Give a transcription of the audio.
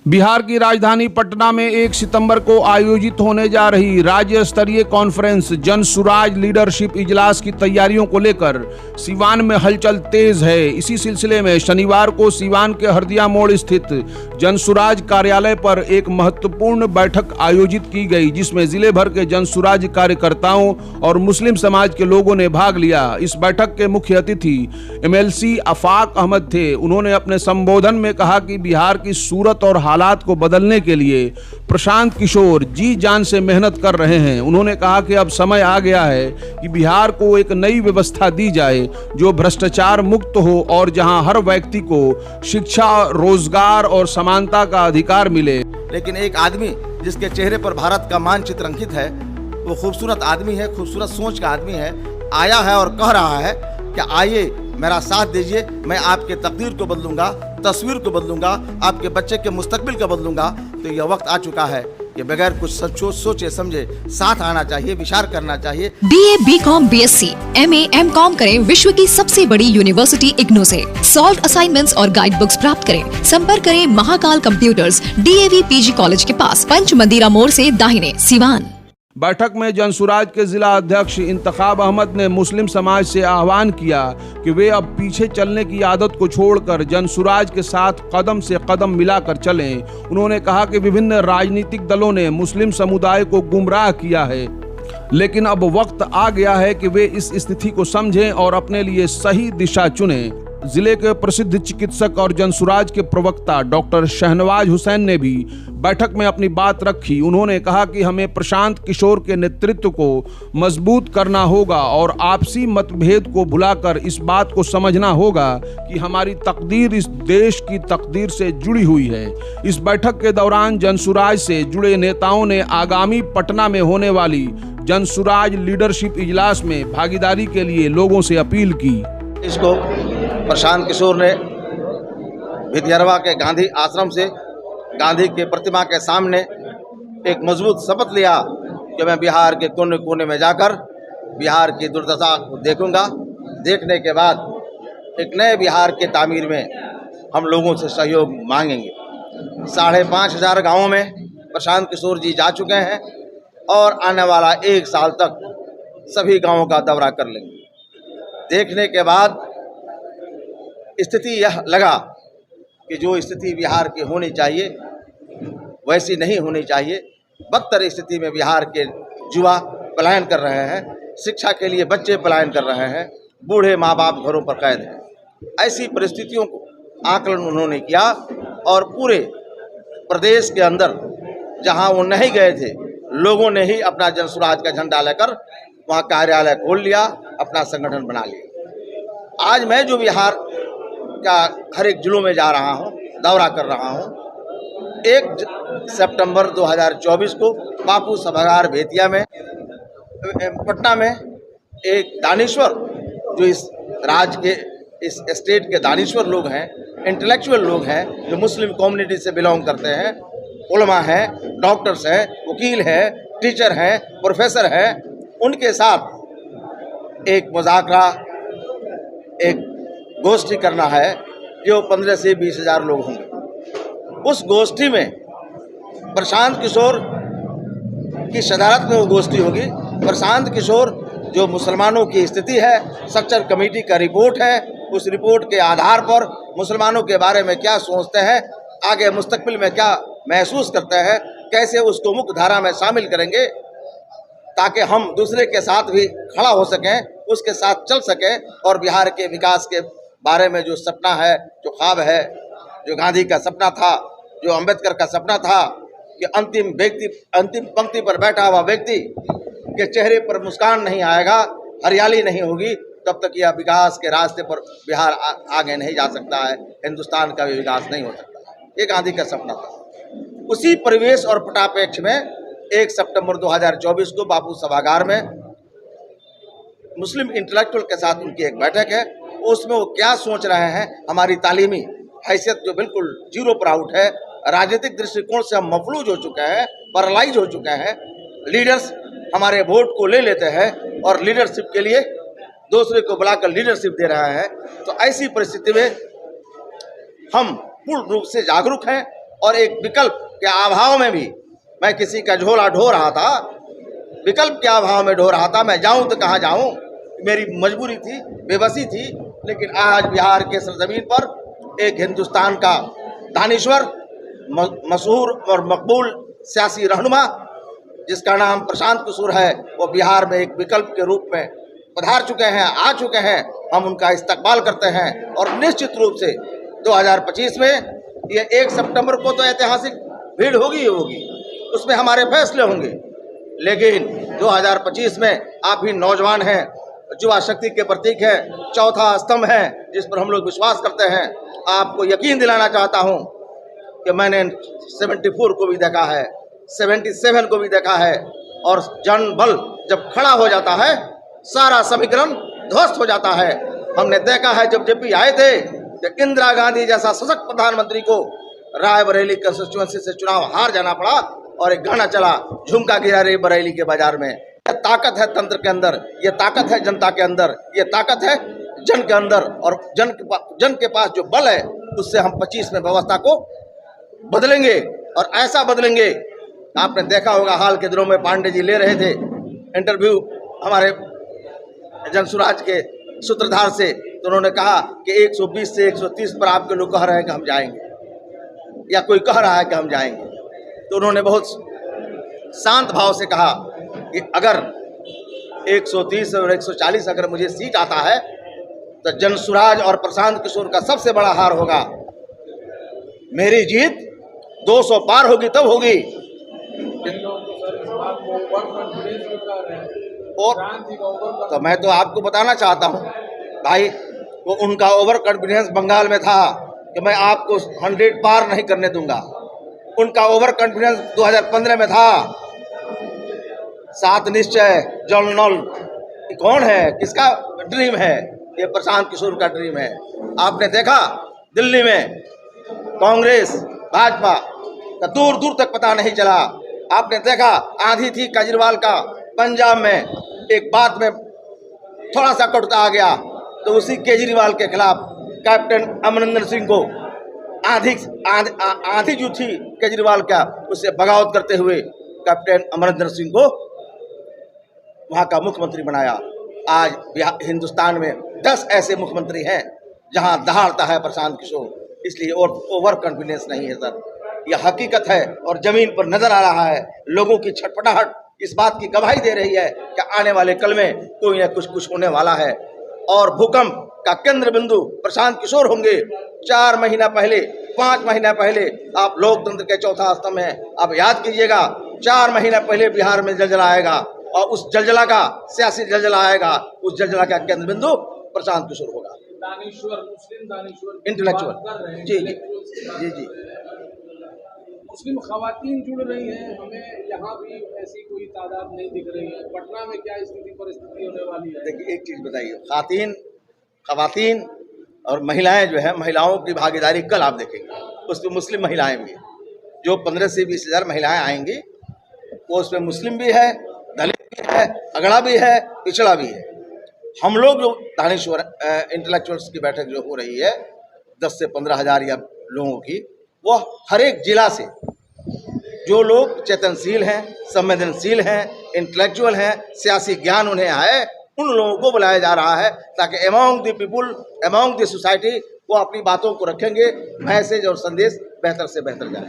बिहार की राजधानी पटना में 1 सितंबर को आयोजित होने जा रही राज्य स्तरीय कॉन्फ्रेंस जन सुराज लीडरशिप इजलास की तैयारियों को लेकर सीवान में हलचल तेज है। इसी सिलसिले में शनिवार को सीवान के हरदिया मोड़ स्थित जन सुराज कार्यालय पर एक महत्वपूर्ण बैठक आयोजित की गई, जिसमें जिले भर के जन सुराज कार्यकर्ताओं और मुस्लिम समाज के लोगों ने भाग लिया। इस बैठक के मुख्य अतिथि MLC आफाक अहमद थे। उन्होंने अपने संबोधन में कहा कि बिहार की सूरत और हालात को बदलने के लिए प्रशांत किशोर जी जान से मेहनत कर रहे हैं। उन्होंने कहा कि अब समय आ गया है कि बिहार को एक नई व्यवस्था दी जाए जो भ्रष्टाचार मुक्त हो और जहां हर व्यक्ति को शिक्षा, रोजगार और समानता का अधिकार मिले। लेकिन एक आदमी जिसके चेहरे पर भारत का मानचित्र अंकित है, वो खूबसूरत आदमी है, खूबसूरत सोच का आदमी है, आया है और कह रहा है कि आइए मेरा साथ दीजिए, मैं आपके तकदीर को बदलूंगा, तस्वीर को बदलूंगा, आपके बच्चे के मुस्तकबिल को बदलूंगा। तो यह वक्त आ चुका है कि बगैर कुछ सोचे समझे साथ आना चाहिए, विचार करना चाहिए। BA, BCom, BSc, MA, MCom करें विश्व की सबसे बड़ी यूनिवर्सिटी इग्नू से। सॉल्व असाइनमेंट्स और गाइड बुक्स प्राप्त करें। संपर्क करें Mahakal computers, DAV PG college के पास, पंच मंदिरा मोड़ से दाहिने, सीवान। बैठक में जनसुराज के जिला अध्यक्ष इंतखाब अहमद ने मुस्लिम समाज से आह्वान किया कि वे अब पीछे चलने की आदत को छोड़कर जनसुराज के साथ कदम से कदम मिलाकर चलें। उन्होंने कहा कि विभिन्न राजनीतिक दलों ने मुस्लिम समुदाय को गुमराह किया है, लेकिन अब वक्त आ गया है कि वे इस स्थिति को समझें और अपने लिए सही दिशा चुनें। जिले के प्रसिद्ध चिकित्सक और जनसुराज के प्रवक्ता डॉक्टर शहनवाज हुसैन ने भी बैठक में अपनी बात रखी। उन्होंने कहा कि हमें प्रशांत किशोर के नेतृत्व को मजबूत करना होगा और आपसी मतभेद को भुलाकर इस बात को समझना होगा कि हमारी तकदीर इस देश की तकदीर से जुड़ी हुई है। इस बैठक के दौरान जनसुराज से जुड़े नेताओं ने आगामी पटना में होने वाली जनसुराज लीडरशिप इजलास में भागीदारी के लिए लोगों से अपील की। इसको प्रशांत किशोर ने भितिहरवा के गांधी आश्रम से गांधी के प्रतिमा के सामने एक मजबूत शपथ लिया कि मैं बिहार के कोने कोने में जाकर बिहार की दुर्दशा को देखूंगा। देखने के बाद एक नए बिहार के तामीर में हम लोगों से सहयोग मांगेंगे। 5,500 गाँवों में प्रशांत किशोर जी जा चुके हैं और आने वाला 1 साल तक सभी गाँवों का दौरा कर लेंगे। देखने के बाद स्थिति यह लगा कि जो स्थिति बिहार की होनी चाहिए वैसी नहीं होनी चाहिए। बदतर स्थिति में बिहार के युवा पलायन कर रहे हैं, शिक्षा के लिए बच्चे पलायन कर रहे हैं, बूढ़े माँ बाप घरों पर कैद हैं। ऐसी परिस्थितियों को आकलन उन्होंने किया और पूरे प्रदेश के अंदर जहां वो नहीं गए थे, लोगों ने ही अपना जनसुराज का झंडा लेकर वहाँ कार्यालय खोल लिया, अपना संगठन बना लिया। आज मैं जो बिहार का हर एक जिलों में जा रहा हूँ, दौरा कर रहा हूँ, 1 सितंबर 2024 को बापू सभागार बेतिया में, पटना में एक दानिश्वर जो इस राज्य के, इस स्टेट के दानिश्वर लोग हैं, इंटेलेक्चुअल लोग हैं, जो मुस्लिम कम्युनिटी से बिलोंग करते हैं, उलमा हैं, डॉक्टर्स हैं, वकील हैं, टीचर हैं, प्रोफेसर हैं, उनके साथ एक मुज़ाकरा, एक गोष्ठी करना है जो 15 से 20 हज़ार लोग होंगे। उस गोष्ठी में प्रशांत किशोर की सदारत में वो गोष्ठी होगी। प्रशांत किशोर जो मुसलमानों की स्थिति है, स्ट्रक्चर कमेटी का रिपोर्ट है, उस रिपोर्ट के आधार पर मुसलमानों के बारे में क्या सोचते हैं, आगे मुस्तकबिल में क्या महसूस करते हैं, कैसे उसको मुख्य धारा में शामिल करेंगे ताकि हम दूसरे के साथ भी खड़ा हो सकें, उसके साथ चल सकें और बिहार के विकास के बारे में जो सपना है, जो ख्वाब है, जो गांधी का सपना था, जो अंबेडकर का सपना था कि अंतिम पंक्ति पर बैठा हुआ व्यक्ति के चेहरे पर मुस्कान नहीं आएगा, हरियाली नहीं होगी, तब तक यह विकास के रास्ते पर बिहार आगे नहीं जा सकता है, हिंदुस्तान का भी विकास नहीं हो सकता। ये गांधी का सपना था। उसी परिवेश और पटापेक्ष में 1 सितंबर 2024 को बापू सभागार में मुस्लिम इंटेलेक्चुअल के साथ उनकी एक बैठक है। उसमें वो क्या सोच रहे हैं, हमारी तालीमी हैसियत जो बिल्कुल जीरो पर आउट है, राजनीतिक दृष्टिकोण से हम मफलूज हो चुके हैं, पैरालाइज हो चुके हैं, लीडर्स हमारे वोट को ले लेते हैं और लीडरशिप के लिए दूसरे को बुलाकर लीडरशिप दे रहा है। तो ऐसी परिस्थिति में हम पूर्ण रूप से जागरूक हैं और एक विकल्प के अभाव में भी मैं किसी का झोला ढो रहा था, विकल्प के अभाव में ढो रहा था। मैं जाऊं तो कहाँ जाऊं, मेरी मजबूरी थी, बेबसी थी। लेकिन आज बिहार के सरजमीन पर एक हिंदुस्तान का दानिश्वर, मशहूर और मकबूल सियासी रहनुमा जिसका नाम प्रशांत किशोर है, वो बिहार में एक विकल्प के रूप में पधार चुके हैं, आ चुके हैं। हम उनका इस्तकबाल करते हैं और निश्चित रूप से 2025 में ये 1 सितंबर को तो ऐतिहासिक भीड़ होगी ही होगी, उसमें हमारे फैसले होंगे। लेकिन 2025 में आप भी नौजवान हैं, युवा शक्ति के प्रतीक हैं, चौथा स्तंभ है जिस पर हम लोग विश्वास करते हैं। आपको यकीन दिलाना चाहता हूं कि मैंने 74 को भी देखा है, 77 को भी देखा है, और जन बल जब खड़ा हो जाता है सारा समीकरण ध्वस्त हो जाता है। हमने देखा है जब जेपी आए थे तो इंदिरा गांधी जैसा सशक्त प्रधानमंत्री को रायबरेली कंस्टिट्यूएंसी से चुनाव हार जाना पड़ा, और एक गाना चला, झुमका गिरा रे बरेली के बाजार में। यह ताकत है तंत्र के अंदर, ये ताकत है जनता के अंदर, ये ताकत है जन के अंदर, और जन के पास जो बल है उससे हम 25 में व्यवस्था को बदलेंगे, और ऐसा बदलेंगे। आपने देखा होगा हाल के दिनों में पांडे जी ले रहे थे इंटरव्यू हमारे जनसुराज के सूत्रधार से, तो उन्होंने कहा कि 120 से 130 पर आपके लोग कह रहे हैं कि हम जाएंगे, या कोई कह रहा है कि हम जाएंगे। तो उन्होंने बहुत शांत भाव से कहा कि अगर 130 और 140 अगर मुझे सीट आता है तो जनसुराज और प्रशांत किशोर का सबसे बड़ा हार होगा। मेरी जीत 200 पार होगी तब होगी। और तो मैं तो आपको बताना चाहता हूं भाई, वो उनका ओवर कॉन्फिडेंस बंगाल में था कि मैं आपको 100 पार नहीं करने दूंगा। उनका ओवर कॉन्फिडेंस 2015 में था। 7 निश्चय जल कौन है, किसका ड्रीम है? ये प्रशांत किशोर का ड्रीम है। आपने देखा दिल्ली में कांग्रेस भाजपा का दूर दूर तक पता नहीं चला। आपने देखा आंधी थी केजरीवाल का पंजाब में, एक बात में थोड़ा सा कटुता आ गया तो उसी केजरीवाल के खिलाफ कैप्टन अमरिंदर सिंह को आंधी जो थी केजरीवाल का, उससे बगावत करते हुए कैप्टन अमरिंदर सिंह को वहाँ का मुख्यमंत्री बनाया। आज हिंदुस्तान में 10 ऐसे मुख्यमंत्री हैं जहाँ दहाड़ता है प्रशांत किशोर। इसलिए ओवर कॉन्फिडेंस नहीं है सर, यह हकीकत है और जमीन पर नजर आ रहा है। लोगों की छटपटाहट इस बात की गवाही दे रही है कि आने वाले कल में कोई न कुछ होने वाला है, और भूकंप का केंद्र बिंदु प्रशांत किशोर होंगे। 4 महीना पहले, 5 महीना पहले आप लोकतंत्र के चौथा स्तंभ हैं। आप याद कीजिएगा 4 महीना पहले बिहार में जलजला आएगा, और उस जलजला का सियासी जलजला आएगा, उस जलजला का केंद्र बिंदु प्रशांत किशोर होगा। दानिश्वर, मुस्लिम दानिश्वर, इंटेलेक्चुअल, जी जी जी जी। मुस्लिम खवातीन जुड़ रही हैं, हमें यहाँ भी ऐसी कोई तादाद नहीं दिख रही है। पटना में क्या परिस्थिति होने वाली है? देखिए एक चीज़ बताइए, खवातीन और महिलाएं जो है, महिलाओं की भागीदारी कल आप देखेंगे, उसमें मुस्लिम महिलाएं भी, जो 15 से 20 हज़ार महिलाएं आएंगी, वो उसमें मुस्लिम भी है, दलित भी है, अगड़ा भी है, पिछड़ा भी है। हम लोग जो दानिश्वर इंटेलेक्चुअल्स की बैठक जो हो रही है 10 से 15 हज़ार या लोगों की, वो हर एक जिला से जो लोग चेतनशील हैं, संवेदनशील हैं, इंटेलेक्चुअल हैं, सियासी ज्ञान उन्हें है, उन लोगों को बुलाया जा रहा है ताकि among the people, among the society वो अपनी बातों को रखेंगे, मैसेज और संदेश बेहतर से बेहतर जाए।